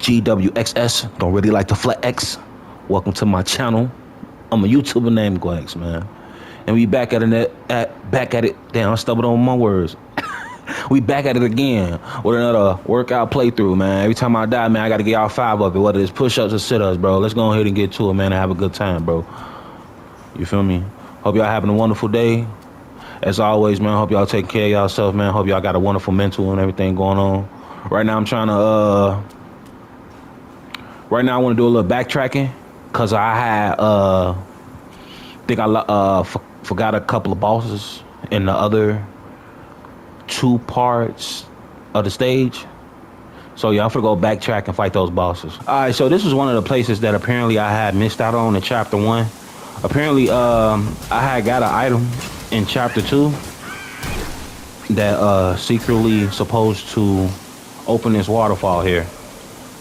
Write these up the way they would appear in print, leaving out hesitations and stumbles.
GWXS, don't really like to flex. Welcome to my channel. I'm a YouTuber named Gwax, man. And we back at it. Damn, I stumbled on my words. We back at it again with another workout playthrough, man. Every time I die, man, I gotta get y'all 5 of it, whether it's push-ups or sit-ups, bro. Let's go ahead and get to it, man, and have a good time, bro. You feel me? Hope y'all having a wonderful day. As always, man, hope y'all take care of yourself, man. Hope y'all got a wonderful mental and everything going on. Right now, I'm trying to, right now I want to do a little backtracking because I had, think I forgot a couple of bosses in the other 2 parts of the stage. So yeah, I'm gonna go backtrack and fight those bosses. All right, so this is one of the places that apparently I had missed out on in chapter 1. Apparently, I had got an item in chapter 2 that secretly supposed to open this waterfall here.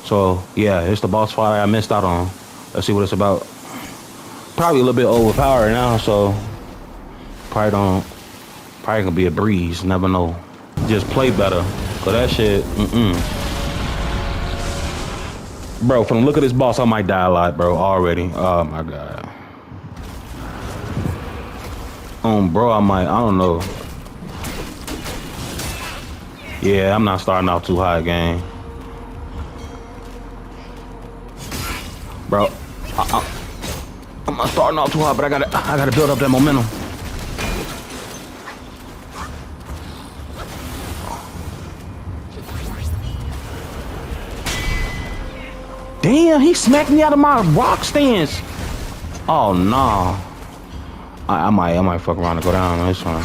So yeah, it's the boss fight I missed out on. Let's see what it's about. Probably a little bit overpowered now, so probably gonna be a breeze. Never know. Just play better, cause that shit. Bro, from the look of this boss, I might die a lot, bro. Already. Oh my god. Bro, I don't know. Yeah, I'm not starting off too high, gang. Bro, I'm not starting off too high, but I gotta build up that momentum. Damn, he smacked me out of my rock stance. Oh no. I might fuck around and go down on this one.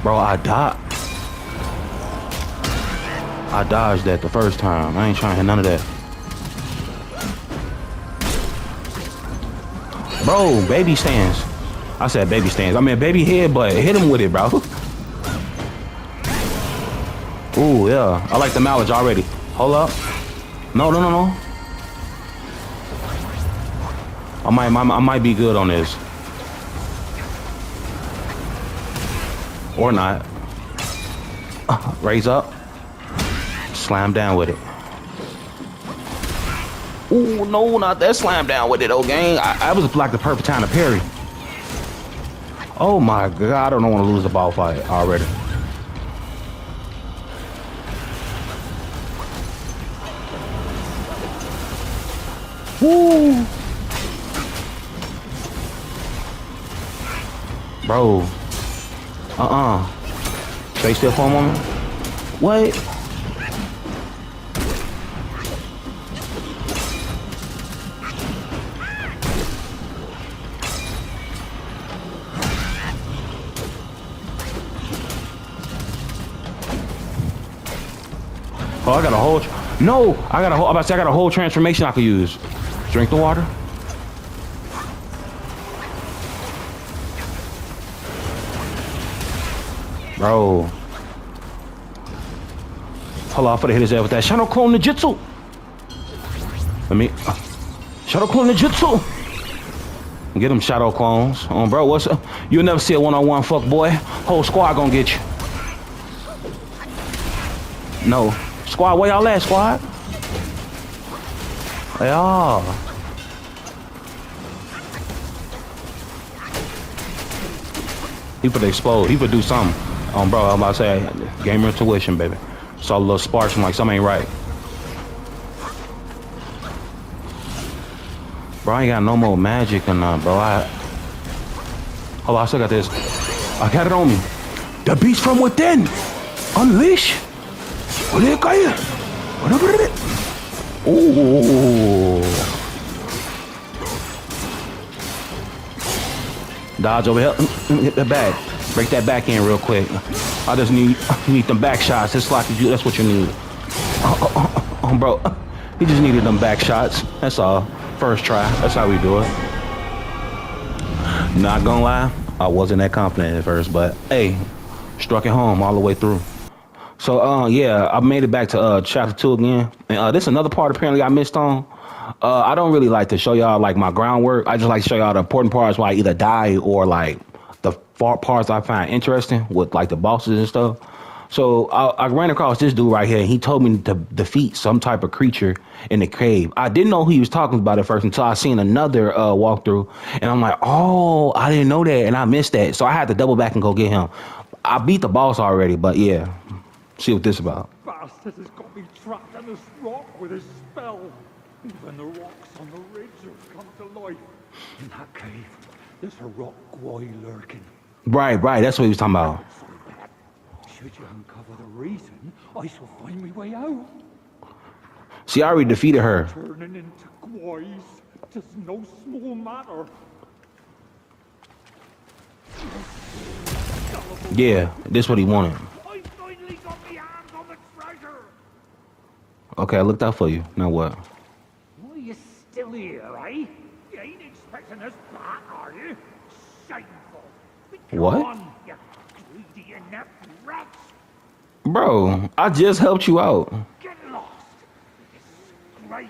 Bro, I dodged that the first time. I ain't trying to hit none of that. Bro, baby stance. I said baby stance. I mean baby head, but hit him with it, bro. Ooh, yeah. I like the mileage already. Hold up. No. I might be good on this. Or not. Raise up. Slam down with it. Ooh, no, not that slam down with it, oh gang. I was like the perfect time to parry. Oh my god, I don't want to lose the ball fight already. Woo! Bro. Stay still for a moment. What? Oh, I got a whole... No! I got a whole transformation I could use. Drink the water. Bro. Hold on, I'm gonna hit his head with that Shadow Clone Ninjutsu. Let me... Shadow Clone Ninjutsu. Get them Shadow Clones. Bro, what's up? You'll never see a one-on-one, fuck boy. Whole squad gonna get you. No. Squad, where y'all at, squad? Yeah. He would explode. He would do something. Bro, I'm about to say, gamer intuition, baby. Saw a little sparks. I'm like, something ain't right. Bro, I ain't got no more magic or nothing, bro. Hold on, I still got this. I got it on me. The beast from within. Unleash. Ooh. Dodge over here. Hit the back. Break that back in real quick. I just need them back shots. That's what you need. Bro, he just needed them back shots. That's all. First try. That's how we do it. Not gonna lie, I wasn't that confident at first, but hey, struck it home all the way through. So yeah, I made it back to chapter 2 again. And this is another part apparently I missed on. I don't really like to show y'all like my groundwork. I just like to show y'all the important parts where I either die or like the parts I find interesting with like the bosses and stuff. So I ran across this dude right here, and he told me to defeat some type of creature in the cave. I didn't know who he was talking about at first until I seen another walkthrough, and I'm like, oh, I didn't know that, and I missed that. So I had to double back and go get him. I beat the boss already, but yeah, see what this about. Bastard has got me trapped in this rock with his spell. Even the rocks on the ridge have come to life. In that cave, there's a rock guy lurking. Right, that's what he was talking about. Should you uncover the reason, I shall find my way out. See, I already defeated her. Turning into guys, just no small matter. Yeah, this what he wanted. I finally got my hands on the treasure. Okay, I looked out for you. Now what? Why are you still here, eh? You ain't expecting us back, are you? Shameful. Come What? on, you greedy inept rats. Bro, I just helped you out. Get lost. Disgrace.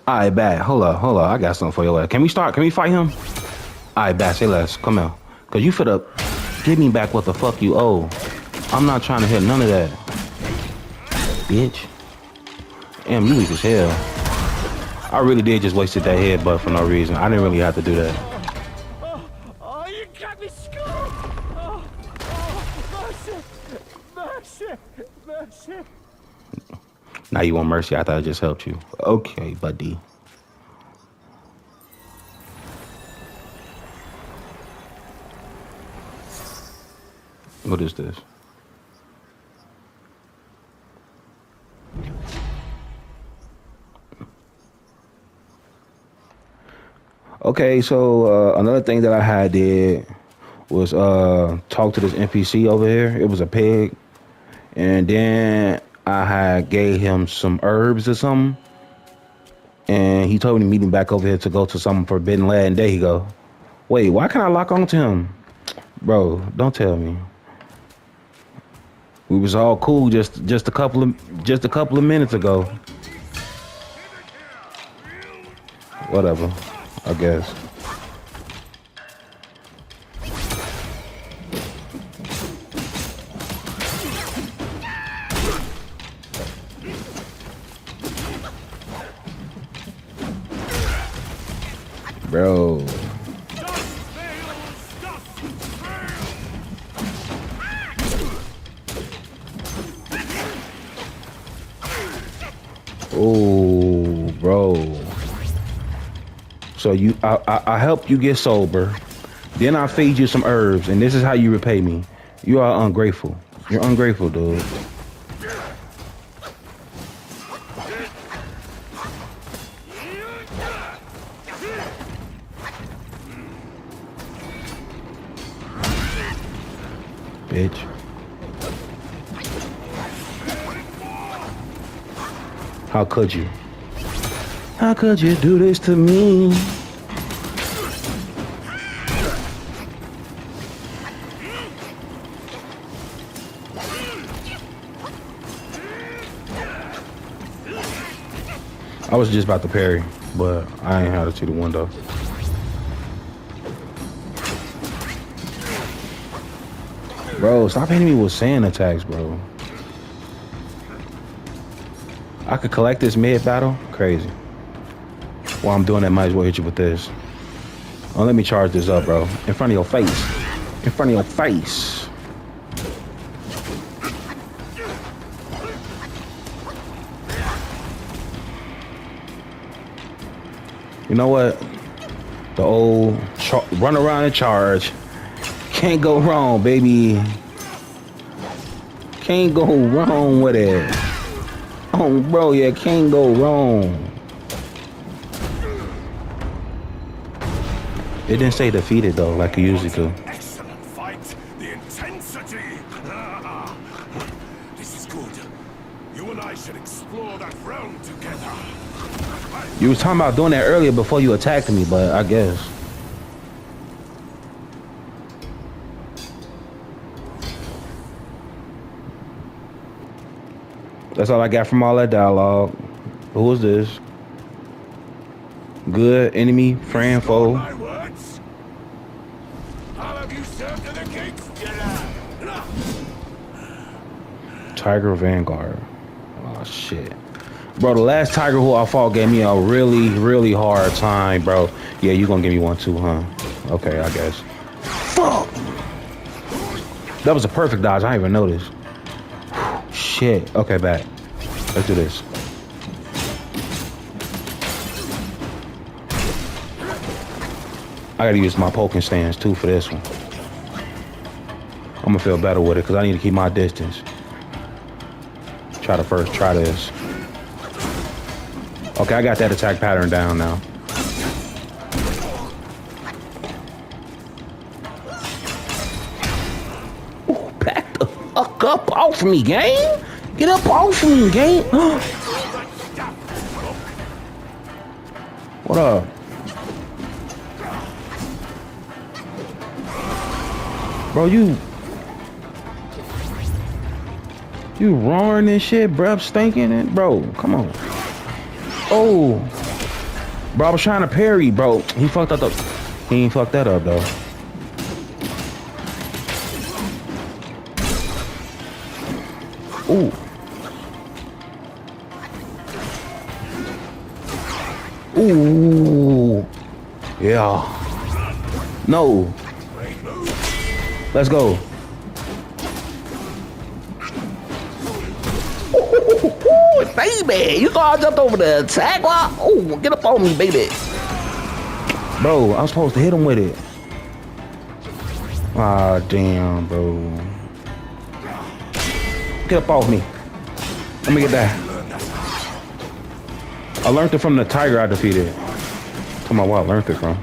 Alright, bad. Hold up. I got something for your ass. Can we fight him? Alright, bad. Say less. Come here. Cause you finna give me back what the fuck you owe. I'm not trying to hit none of that. Bitch. Damn, you weak as hell. I really did just wasted that headbutt for no reason. I didn't really have to do that. Oh, you got me scared. Mercy. Now you want mercy? I thought I just helped you. Okay, buddy. What is this? Okay, so another thing that I had did was talk to this NPC over here. It was a pig. And then I had gave him some herbs or something. And he told me to meet him back over here to go to some forbidden land. There you go. Wait, why can't I lock onto him? Bro, don't tell me. We was all cool just a couple of minutes ago. Whatever, I guess. Bro. Oh, bro. So I help you get sober, then I feed you some herbs, and this is how you repay me. You are ungrateful. You're ungrateful, dude. Bitch. How could you? How could you do this to me? I was just about to parry, but I ain't had it to the window. Bro, stop hitting me with sand attacks, bro. I could collect this mid-battle? Crazy. While I'm doing that, might as well hit you with this. Oh, let me charge this up, bro. In front of your face. In front of your face. You know what? The old run around and charge. Can't go wrong, baby. Can't go wrong with it. Oh, bro, yeah, can't go wrong. It didn't say defeated, though, like it usually do. Excellent fight. The intensity. This is good. You and I should explore that realm together. You was talking about doing that earlier before you attacked me, but I guess. That's all I got from all that dialogue. Who was this? Good, enemy, friend, foe. My words. How have you served to the king's dinner? Tiger Vanguard. Oh shit. Bro, the last Tiger who I fought gave me a really, really hard time, bro. Yeah, you gonna give me one too, huh? Okay, I guess. Fuck! That was a perfect dodge. I didn't even notice. Shit. Okay, back. Let's do this. I gotta use my poking stance too for this one. I'm gonna feel better with it because I need to keep my distance. Try this. Okay, I got that attack pattern down now. Ooh, back the fuck up off me, gang! Get up off me, gang! What up? Bro, you roaring and shit, bruh, stinking and bro, come on. Oh, bro, I was trying to parry, bro. He fucked up. He ain't fucked that up though. Ooh. Ooh. Yeah. No. Let's go. Ooh, baby, you thought I jumped over the attack? Oh, get up on me, baby. Bro, I was supposed to hit him with it. Ah, damn, bro. Get up off me. Let me get that. I learned it from the tiger I defeated. Tell me what I learned it from.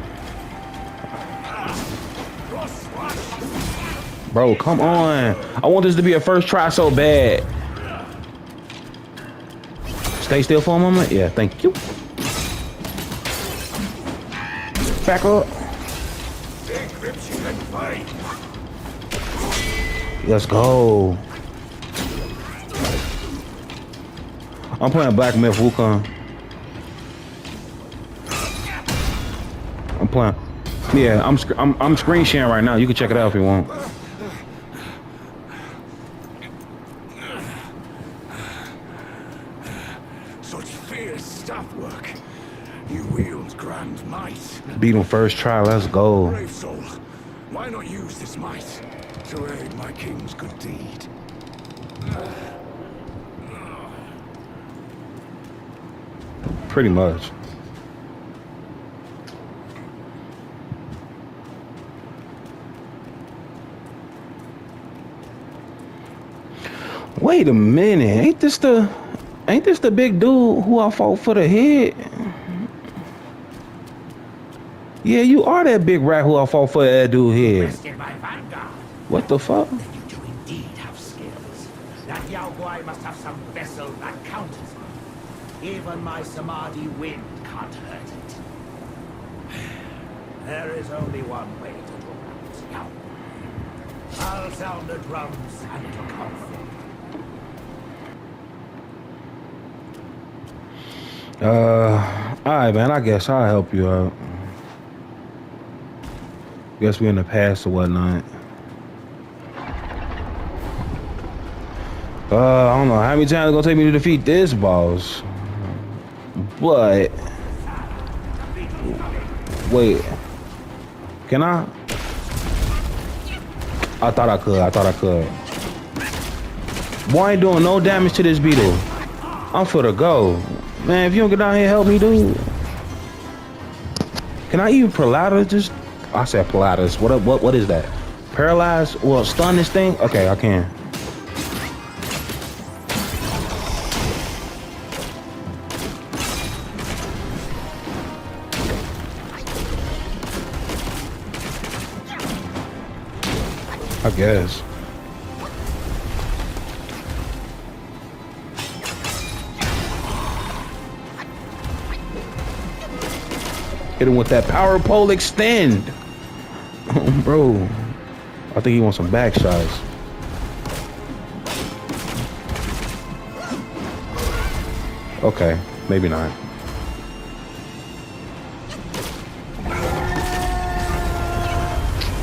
Bro, come on. I want this to be a first try so bad. Stay still for a moment. Yeah, thank you. Back up. Let's go. I'm playing Black Myth Wukong. I'm playing. Yeah, I'm screen sharing right now. You can check it out if you want. Beat him first try, let's go. Brave soul, why not use this might to aid my king's good deed? Pretty much. Wait a minute, ain't this the big dude who I fought for the head? Yeah, you are that big rat who I fought for that dude here. What the fuck? Then you do indeed have skills. That Yao Guai must have some vessel that counters me. Even my Samadhi wind can't hurt it. There is only one way to do Yao. I'll sound the drums and it'll come through. Alright, man, I guess I'll help you out. Guess we're in the past or whatnot. I don't know how many times it's gonna take me to defeat this boss. But wait. Can I? I thought I could. Boy, I ain't doing no damage to this beetle. I'm for the go. Man, if you don't get down here and help me, dude. Can I even Pilatus? I said Pilatus. What is that? Paralyze? Well, stun this thing? Okay, I can. I guess. Hit him with that power pole extend. Oh, bro. I think he wants some back shots. Okay, maybe not.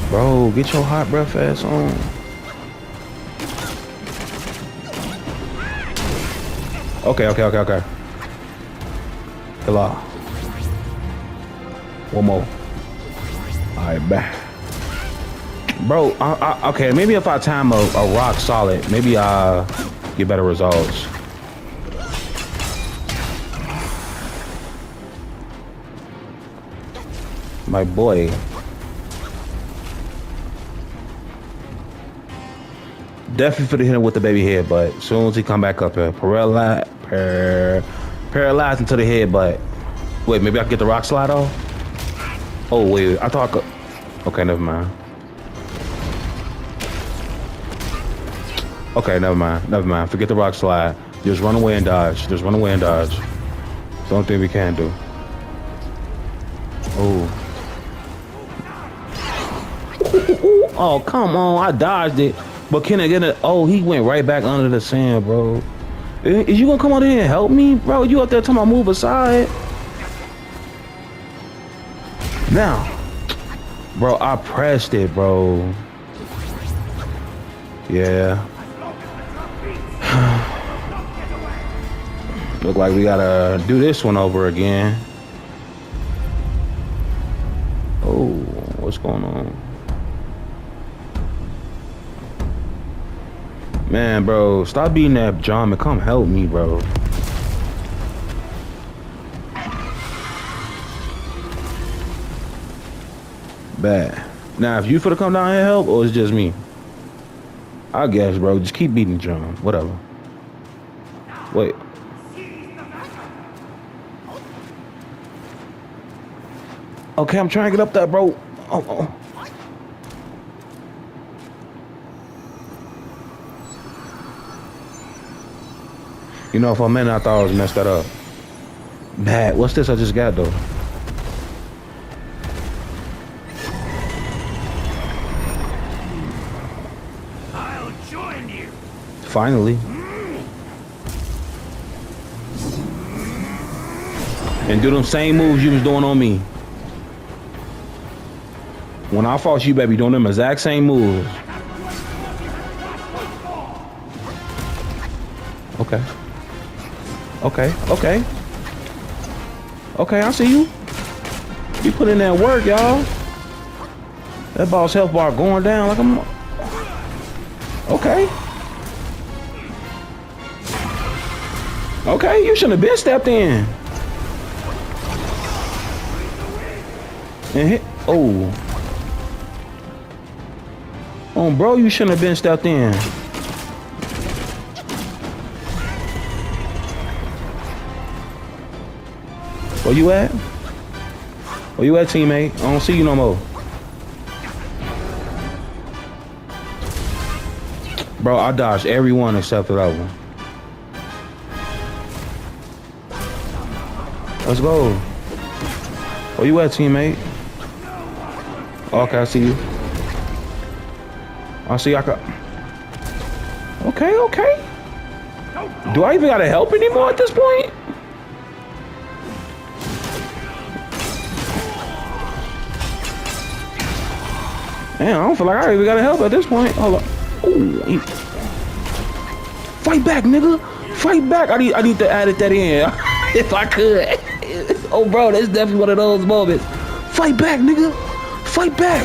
Bro, get your hot breath ass on. Okay. Hello. One more. All right, back. Bro, okay, maybe if I time a rock solid, maybe I get better results. My boy. Definitely for the hit him with the baby head, but as soon as he come back up here, paralyzed into the head, but wait, maybe I can get the rock slide off? Oh, wait, I thought I could. Okay, never mind. Okay, never mind. Forget the rock slide. Just run away and dodge. It's the only thing we can do. Oh. Oh, come on. I dodged it. But can I get it? Oh, he went right back under the sand, bro. Is you gonna come out here and help me? Bro, you up there talking about move aside? Now. Bro, I pressed it, bro. Yeah. Look like we gotta do this one over again. Oh, what's going on? Man, bro, stop beating that John and come help me, bro. Bad. Now, if you finna come down here and help, or it's just me? I guess, bro. Just keep beating John. Whatever. Wait. Okay, I'm trying to get up there, bro. Oh. You know, for a minute, I thought I was messed that up. Bad. What's this I just got, though? I'll join you. Finally. And do them same moves you was doing on me. When I fought you, baby, doing them exact same moves. Okay. Okay, I see you. You put in that work, y'all. That boss health bar going down like I'm... Okay. Okay, you shouldn't have been stepped in. And hit... Oh. Oh, bro, you shouldn't have been stepped in. Where you at? Where you at, teammate? I don't see you no more. Bro, I dodged every one except for that one. Let's go. Where you at, teammate? Okay, I see you. I see I got... Okay. Do I even gotta help anymore at this point? Man, I don't feel like I even gotta help at this point. Hold on. Ooh. Fight back, nigga. Fight back. I need to add that in. If I could. Oh, bro, that's definitely one of those moments. Fight back, nigga. Fight back.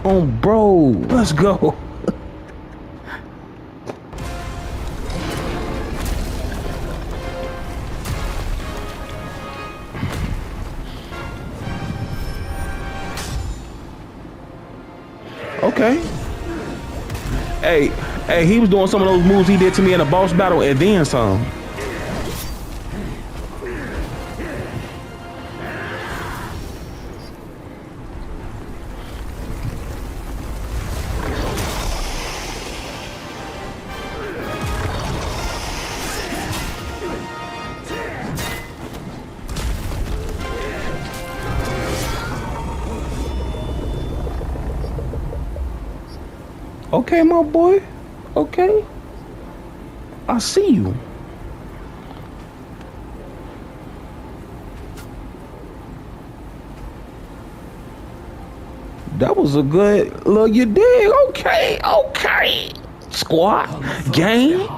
Oh, bro. Let's go. Okay. Hey, he was doing some of those moves he did to me in a boss battle and then some. Okay, my boy. Okay. I see you. That was a good look. You did. Okay. Squad. Game.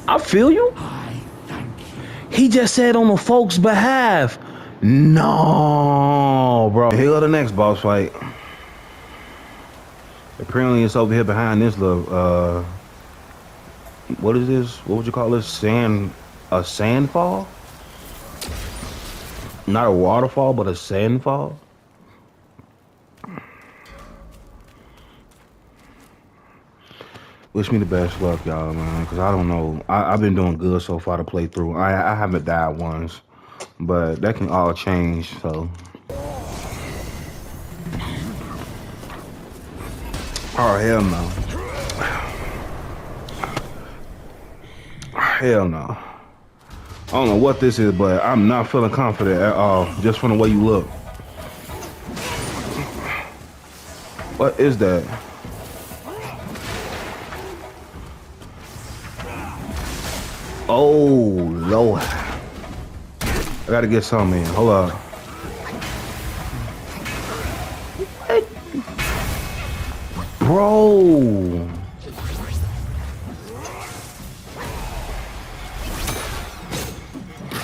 I feel you. I thank you. He just said on the folks' behalf. No, bro. Here go the next boss fight. Apparently it's over here behind this little, what is this? What would you call this? A sandfall? Not a waterfall, but a sandfall. Wish me the best luck, y'all, man, because I don't know. I've been doing good so far to play through. I haven't died once, but that can all change, so. Oh, hell no. Hell no. I don't know what this is, but I'm not feeling confident at all, just from the way you look. What is that? Oh, Lord. I gotta get some in. Hold up. What? Bro.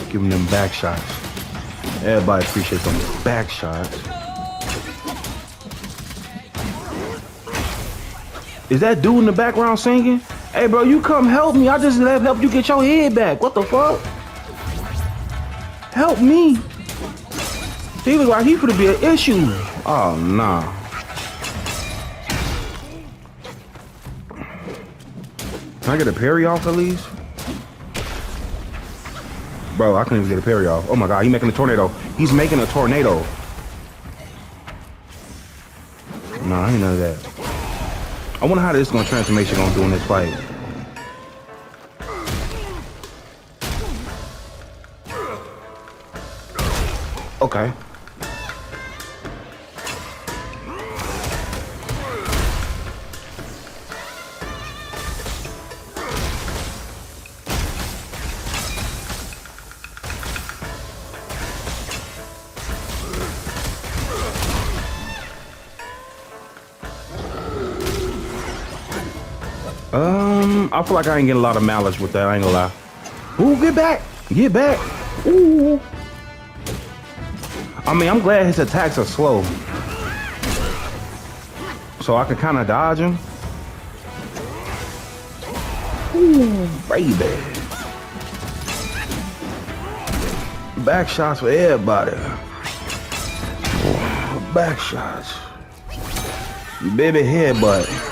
Give him them back shots. Everybody appreciates them back shots. Is that dude in the background singing? Hey, bro, you come help me. I just help you get your head back. What the fuck? Help me. He look like he could be an issue. Oh, nah. Can I get a parry off at least? Bro, I couldn't even get a parry off. Oh my God, he's making a tornado. He's making a tornado. Nah, ain't none of that. I wonder how this transformation gonna do in this fight. Okay. I feel like I ain't getting a lot of mileage with that. I ain't gonna lie. Ooh, get back! Get back! Ooh. I mean, I'm glad his attacks are slow, so I can kind of dodge him. Ooh, baby! Back shots for everybody. Ooh, back shots. Baby headbutt.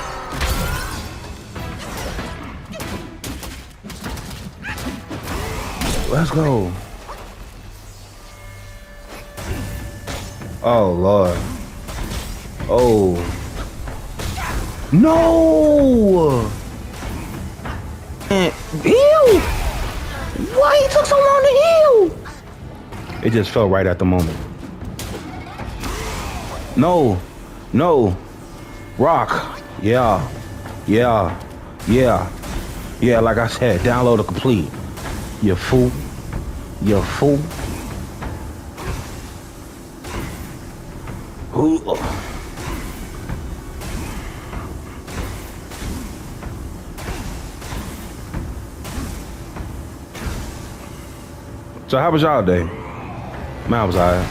Let's go. Oh, Lord. Oh. No! And heal! Why he took so long to heal? It just fell right at the moment. No. No. Rock. Yeah. Yeah. Yeah. Yeah, like I said, download a complete. You fool. You fool. Who? So how was y'all day? Mine was alright.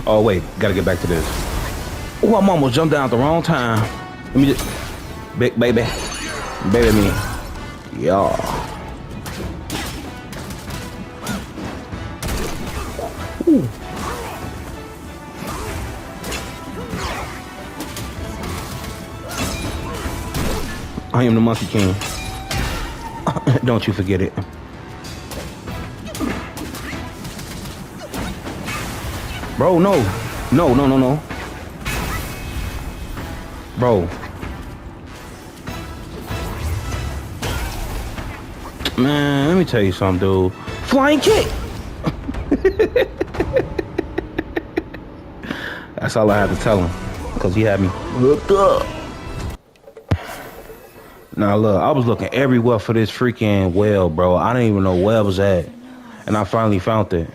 Oh wait, gotta get back to this. Oh, I'm almost jumped down at the wrong time. Let me just, big baby, baby me, yeah. Ooh. I am the Monkey King. Don't you forget it. Bro, no. No, no, no, no. Bro. Man, let me tell you something, dude. Flying kick. That's all I had to tell him, because he had me hooked up. Now look, I was looking everywhere for this freaking well, bro. I didn't even know where it was at, and I finally found it.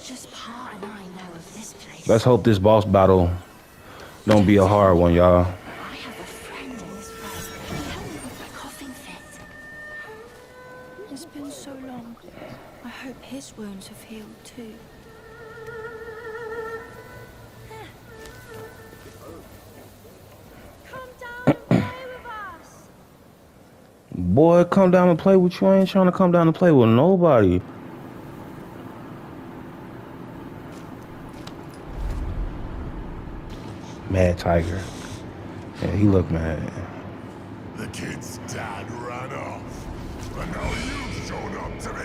Just Pa and I know of this place. Let's hope this boss battle don't be a hard one, y'all. I have a friend in this way. He helped me with my coughing fit. It's been so long. I hope his wounds have healed too. Come down and play with us. Boy, come down and play with you. I ain't trying to come down and play with nobody. Mad Tiger. Yeah, he look mad. The kid's dad ran off, and now you've shown up to me.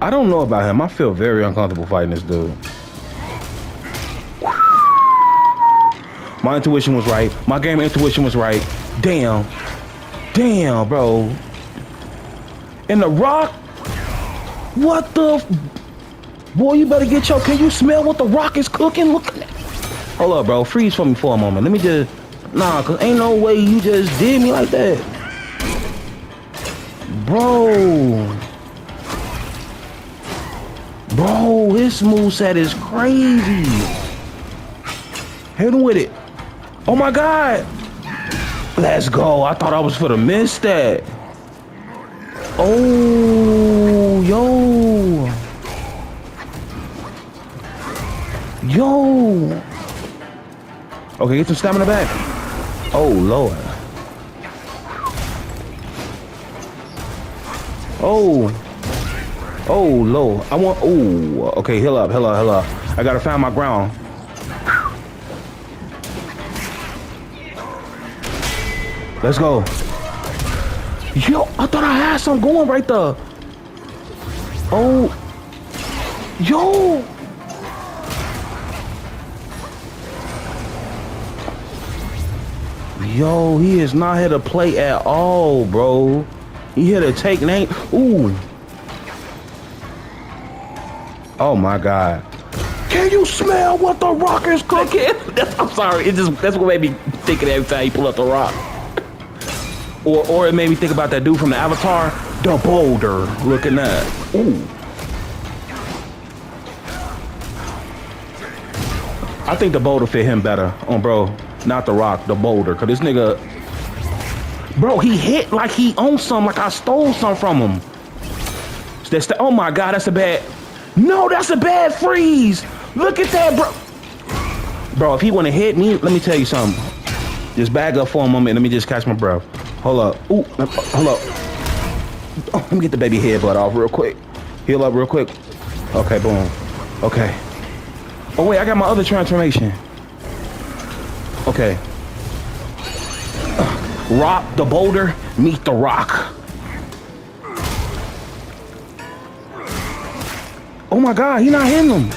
I don't know about him. I feel very uncomfortable fighting this dude. My intuition was right. My game intuition was right. Damn. Damn, bro. And the Rock? What the? Boy, you better get your... Can you smell what the Rock is cooking? Look at that. Hold up, bro. Freeze for me for a moment. Let me just... Nah, because ain't no way you just did me like that. Bro. Bro, his moveset is crazy. Hit him with it. Oh my God. Let's go. I thought I was for to miss that. Oh, yo. Yo. Okay, get some stamina back. Oh, Lord. Oh. Oh, Lord. I want... Oh, okay, heal up, heal up, heal up. I gotta find my ground. Let's go. Yo, I thought I had something going right there. Oh. Yo. Yo, he is not here to play at all, bro. He here to take name. Ooh. Oh my God. Can you smell what the Rock is cooking? I'm sorry. That's what made me think of every time he pull up the Rock. Or it made me think about that dude from the Avatar, the Boulder. Looking at. Ooh. I think the Boulder fit him better on bro. Not the Rock, the Boulder. Cause this nigga, bro, he hit like he owned something, like I stole something from him. Oh my God, that's a bad. No, that's a bad freeze. Look at that, bro. Bro, if he wanna hit me, let me tell you something. Just back up for a moment. Let me just catch my breath. Hold up. Ooh, hold up. Oh, let me get the baby headbutt off real quick. Heal up real quick. Okay, boom. Okay. Oh wait, I got my other transformation. Okay. Rock the Boulder, meet the Rock. Oh my God, he not hitting him.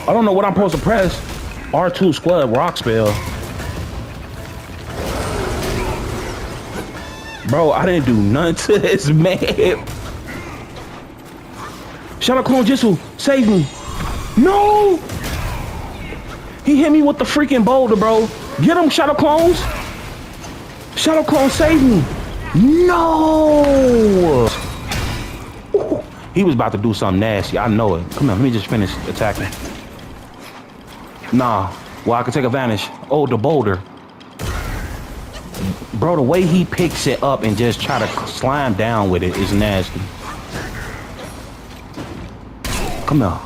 I don't know what I'm supposed to press. R2 squad rock spell. Bro, I didn't do nothing to this man. Shadow Clone Jitsu, save me. No! He hit me with the freaking boulder, bro. Get him, Shadow Clones. Shadow Clone, save me. No! Ooh, he was about to do something nasty. I know it. Come on, let me just finish attacking. Nah, well, I can take advantage. Oh, the boulder. Bro, the way he picks it up and just try to slime down with it is nasty. Come on.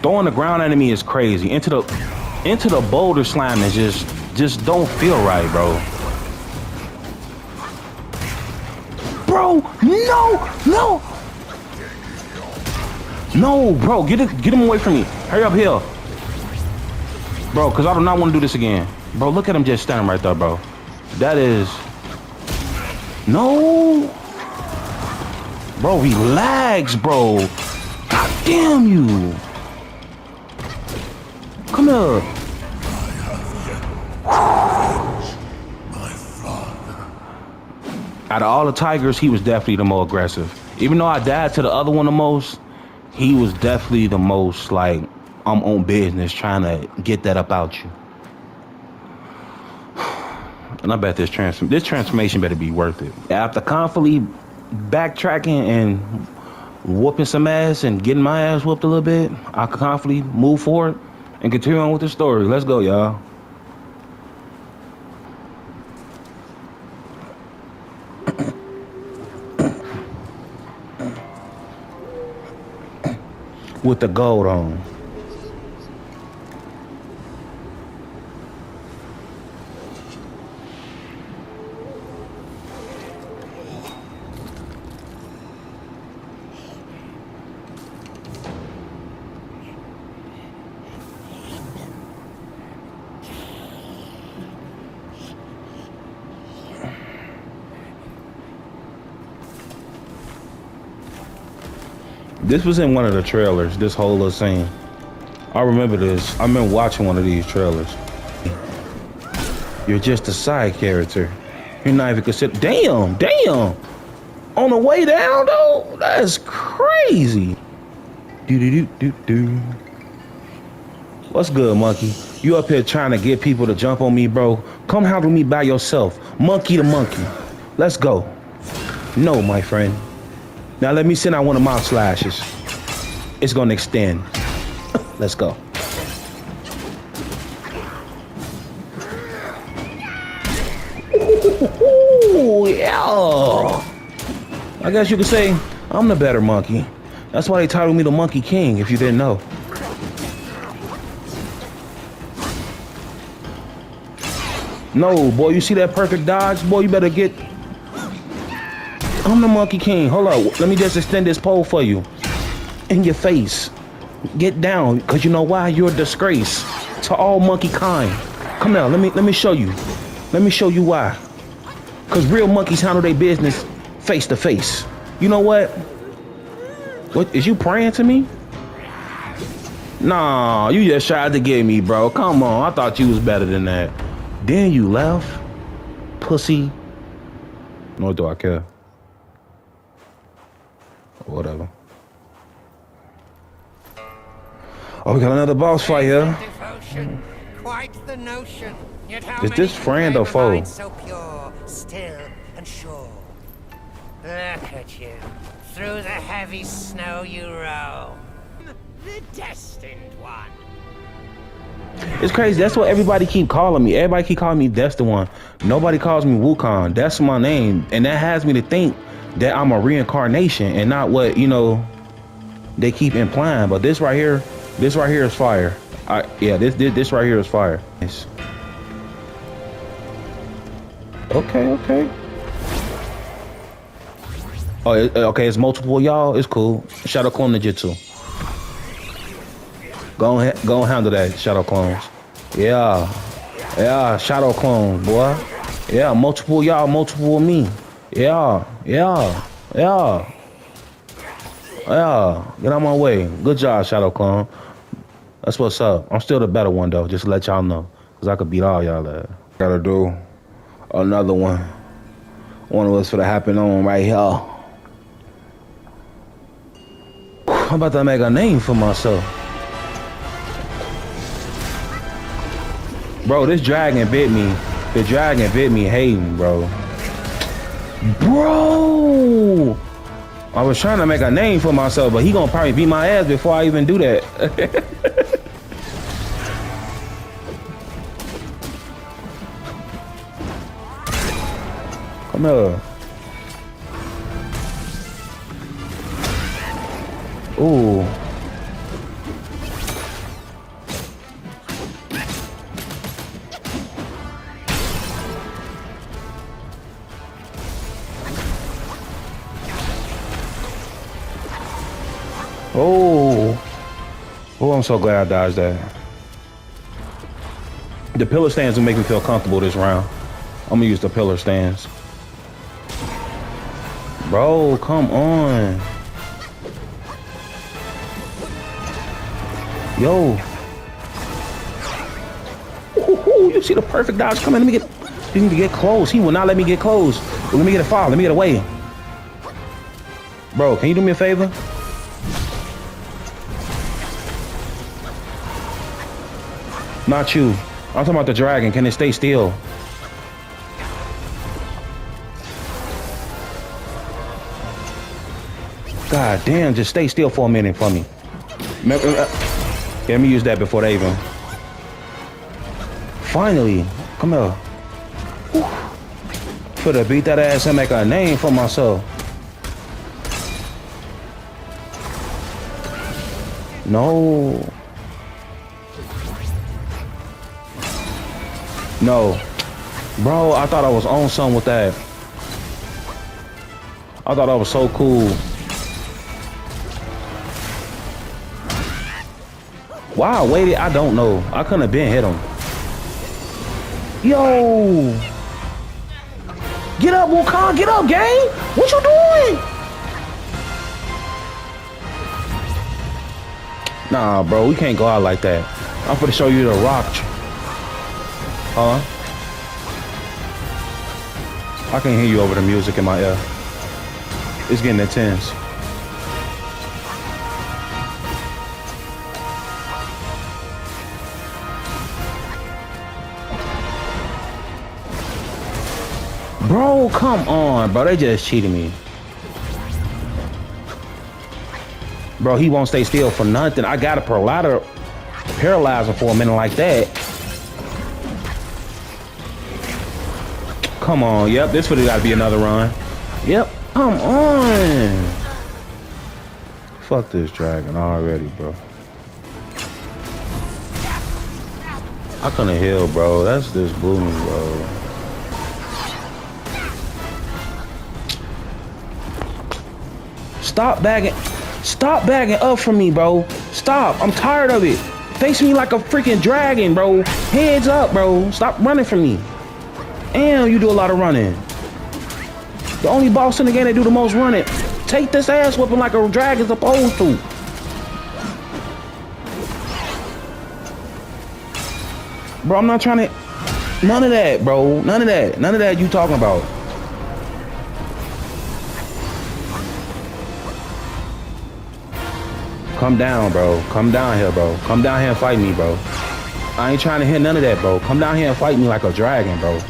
Throwing the ground enemy is crazy. Into the boulder slime is just don't feel right, bro. Bro, no! No, bro, get him away from me. Hurry up here. Bro, because I do not want to do this again. Bro, look at him just standing right there, bro. That is... No! Bro, he lags, bro. God damn you. Come here. Out of all the Tigers, he was definitely the more aggressive. Even though I died to the other one the most, he was definitely the most, like, I'm on business trying to get that up out you. And I bet this transformation better be worth it. After constantly backtracking and whooping some ass and getting my ass whooped a little bit, I can confidently move forward and continue on with the story. Let's go, y'all. With the gold on. This was in one of the trailers, this whole little scene. I remember this. I remember watching one of these trailers. You're just a side character. You're not even considered. Damn. On the way down, though? That's crazy. Do. What's good, monkey? You up here trying to get people to jump on me, bro? Come handle me by yourself. Monkey to monkey. Let's go. No, my friend. Now let me send out one of my slashes. It's gonna extend. Let's go. Ooh, yeah. I guess you could say I'm the better monkey. That's why they titled me the Monkey King, if you didn't know. No, boy, you see that perfect dodge? Boy, you better get... I'm the Monkey King. Hold up. Let me just extend this pole for you. In your face. Get down, because you know why? You're a disgrace to all monkey kind. Come now, let me show you. Let me show you why. Because real monkeys handle their business face to face. You know what? What, is you praying to me? Nah, you just tried to get me, bro. Come on, I thought you was better than that. Then you left. Pussy. Nor do I care. Whatever. Oh, we got another boss fight here. Devotion, quite the notion. Yet how Is this many friend can or claim a foe? mind so pure, still, and sure? Look at you. Through the heavy snow you roam. The destined one. It's crazy. That's what everybody keep calling me. Everybody keep calling me Destined One. Nobody calls me Wukong. That's my name. And that has me to think that I'm a reincarnation and not what, you know, they keep implying. But this right here is fire. This right here is fire. Nice. Okay. Oh, okay, it's multiple of y'all. It's cool. Shadow Clone Ninjutsu. Go and handle that, Shadow Clones. Yeah, Shadow Clones, boy. Yeah, multiple y'all, multiple of me. Yeah. Get out my way. Good job, Shadow Clone. That's what's up. I'm still the better one, though, just to let y'all know. Because I could beat all y'all there. Gotta do another one. One of us for the happen on right here. I'm about to make a name for myself. Bro, this dragon bit me. The dragon bit me hating, bro. Bro! I was trying to make a name for myself, but he gonna probably beat my ass before I even do that. Come here. Ooh. Oh, I'm so glad I dodged that. The pillar stands will make me feel comfortable this round. I'm gonna use the pillar stands. Bro, come on. Yo. Ooh, you see the perfect dodge coming. You need to get close. He will not let me get close. Let me get a foul. Let me get away. Bro, can you do me a favor? Not you. I'm talking about the dragon. Can it stay still? God damn, just stay still for a minute for me. Let me use that before they even. Finally, come here. Finna beat that ass and make a name for myself. No. No. Bro, I thought I was on something with that. I thought that was so cool. Why I waited, I don't know. I couldn't have been hit him. Yo! Get up, Wukong! Get up, gang! What you doing? Nah, bro, we can't go out like that. I'm finna show you the rock. Huh? I can hear you over the music in my ear. It's getting intense. Bro, come on, bro. They just cheated me. Bro, he won't stay still for nothing. I got a paralyze him for a minute like that. Come on. Yep, this would have got to be another run. Yep, come on. Fuck this dragon already, bro. I couldn't heal, bro. That's this booming, bro. Stop bagging. Stop bagging up from me, bro. Stop. I'm tired of it. Face me like a freaking dragon, bro. Heads up, bro. Stop running from me. And you do a lot of running. The only boss in the game that do the most running. Take this ass whipping like a dragon's supposed to. Bro, I'm not trying to... None of that, bro. None of that. None of that you talking about. Come down, bro. Come down here, bro. Come down here and fight me, bro. I ain't trying to hear none of that, bro. Come down here and fight me like a dragon, bro.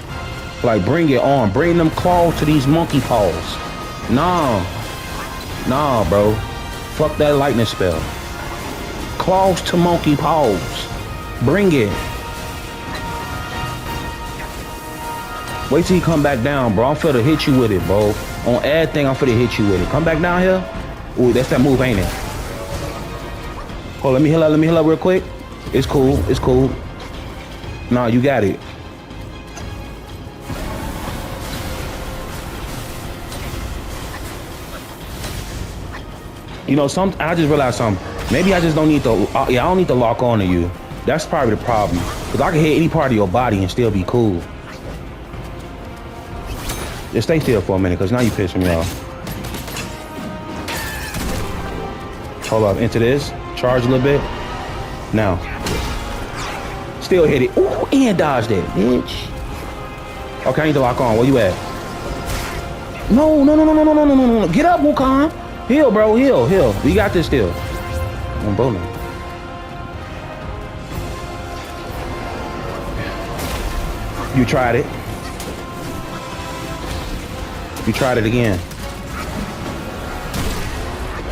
Like, bring it on. Bring them claws to these monkey paws. Nah. Nah, bro. Fuck that lightning spell. Claws to monkey paws. Bring it. Wait till you come back down, bro. I'm finna hit you with it, bro. On everything, I'm finna hit you with it. Come back down here. Ooh, that's that move, ain't it? Hold, let me heal up real quick. It's cool, it's cool. Nah, you got it. You know, I just realized something. Maybe I just don't need to, I don't need to lock on to you. That's probably the problem. Because I can hit any part of your body and still be cool. Just stay still for a minute, because now you pissing me off. Hold up, into this. Charge a little bit. Now. Still hit it. Ooh, and dodged it, bitch. Okay, I need to lock on. Where you at? No. Get up, Wukong. Heal, bro. Heal. We got this still. I'm bowling. You tried it. You tried it again.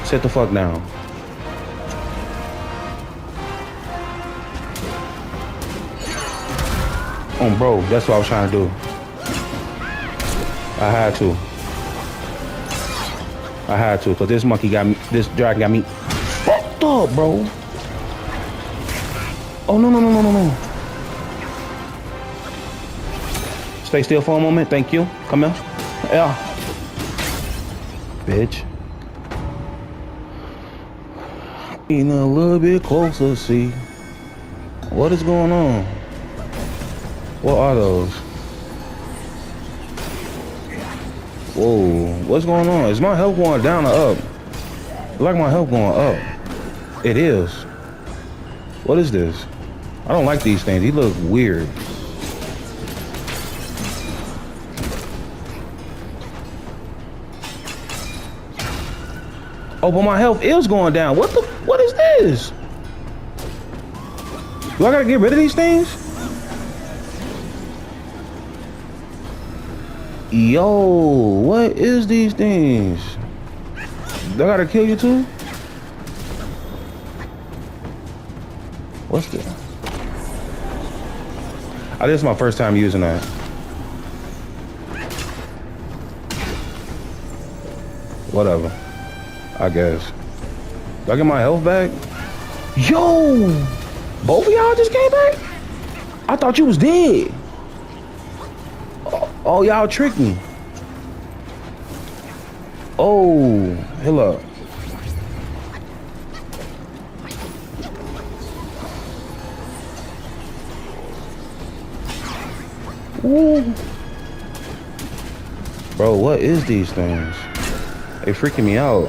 Sit the fuck down. Oh, bro, that's what I was trying to do. I had to, because this monkey got me, this dragon got me fucked up, bro. Oh, no. Stay still for a moment, thank you. Come here. Yeah. Bitch. Getting a little bit closer, see. What is going on? What are those? Whoa, what's going on? Is my health going down or up? It's like my health going up. It is. What is this? I don't like these things. These look weird. Oh, but my health is going down. What is this? Do I gotta get rid of these things? Yo, what is these things? They gotta kill you too? What's this? Oh, this is my first time using that. Whatever. I guess. Do I get my health back? Yo! Both of y'all just came back? I thought you was dead. Oh, y'all tricked me. Oh, hell up. Ooh. Bro, what is these things? They freaking me out.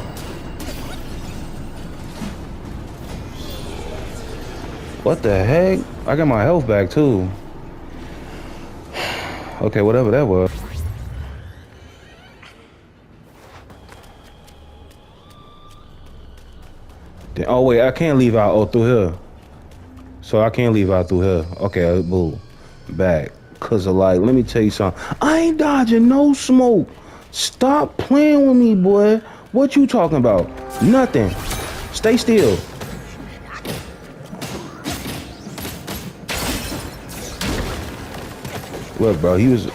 What the heck? I got my health back too. Okay, whatever that was. Oh wait, I can't leave out through here. So I can't leave out through here. Okay, boo. Back. Cause of like, let me tell you something. I ain't dodging no smoke. Stop playing with me, boy. What you talking about? Nothing. Stay still. Look, bro, he was,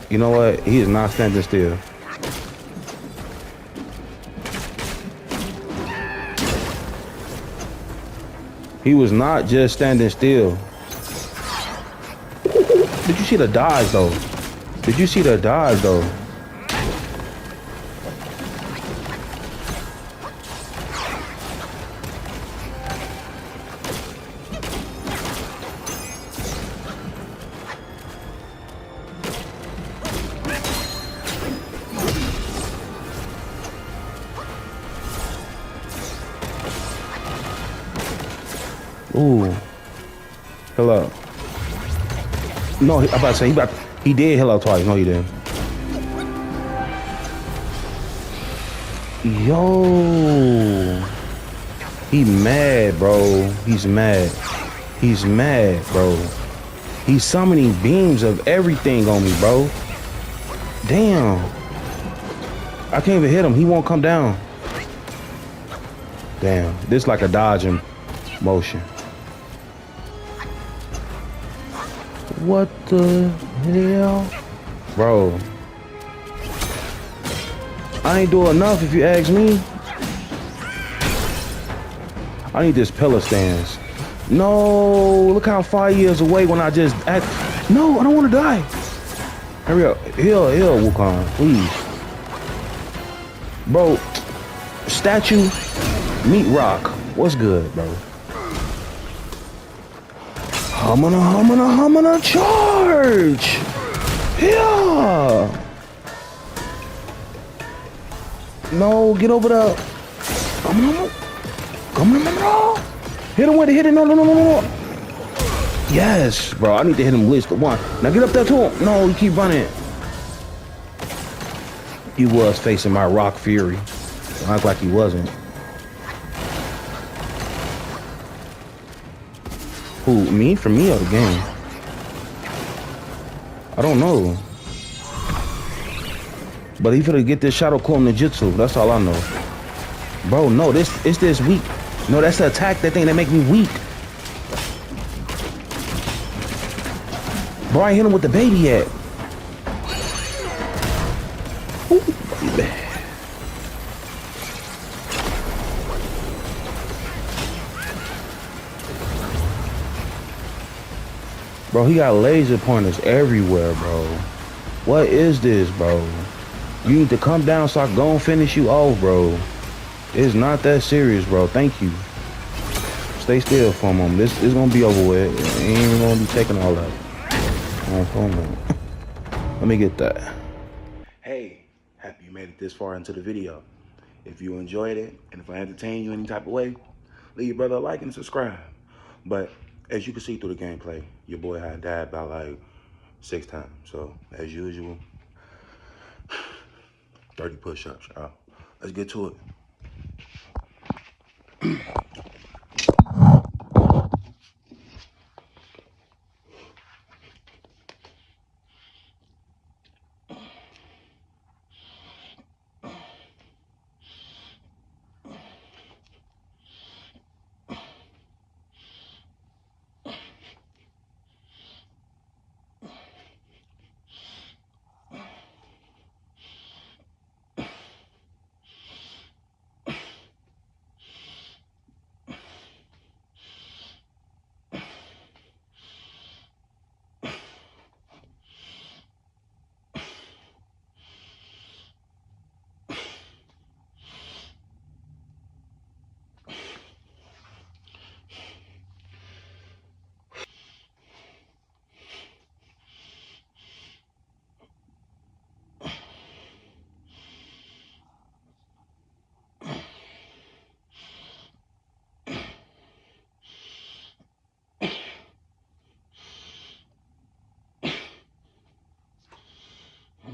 you know what? He is not standing still. He was not just standing still. Did you see the dodge, though? Did you see the dodge, though? Ooh. Hello. No, I'm about to say he did hello twice. No, he didn't. Yo. He mad, bro. He's mad. He's mad, bro. He's summoning beams of everything on me, bro. Damn. I can't even hit him. He won't come down. Damn. This like a dodging motion. What the hell? Bro. I ain't doing enough if you ask me. I need this pillar stance. No, look how far he is away when I just act. No, I don't want to die. Hurry up. Heal, Wukong, please. Bro, statue, meat rock. What's good, bro? Humana, charge! Yeah! No, get over there. Hit him with it, hit it, no. Yes, bro, I need to hit him list one. Now get up there to him. No, you keep running. He was facing my rock fury. Don't act like he wasn't. Who, me? For me or the game? I don't know. But he finna get this Shadow Clone Ninjutsu. That's all I know. Bro, no, it's this weak. No, that's the attack, that thing that make me weak. Bro, I hit him with the baby yet. Ooh, baby. Bro, he got laser pointers everywhere, bro. What is this, bro? You need to come down so I can go and finish you off, bro. It's not that serious, bro. Thank you. Stay still for a moment. This is gonna be over with. It ain't even gonna be taking all that. Hold on. Let me get that. Hey, happy you made it this far into the video. If you enjoyed it, and if I entertained you any type of way, leave your brother a like and subscribe. But as you can see through the gameplay, your boy had died by like 6 times. So as usual, 30 push-ups, y'all. Let's get to it.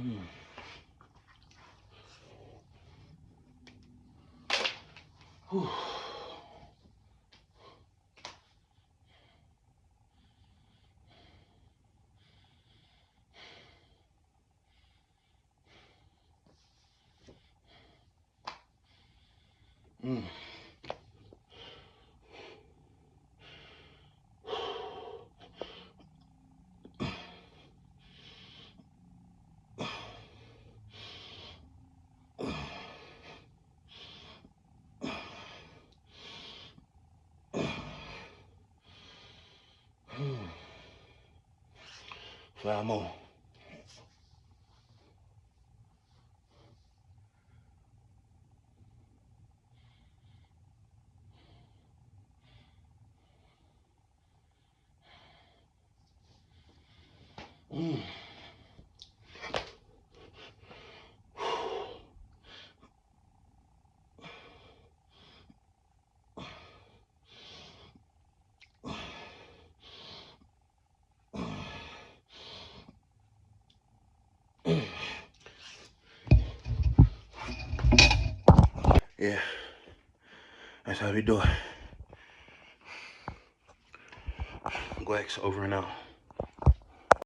Whew. Five more. Yeah, that's how we do it. Glex over and out.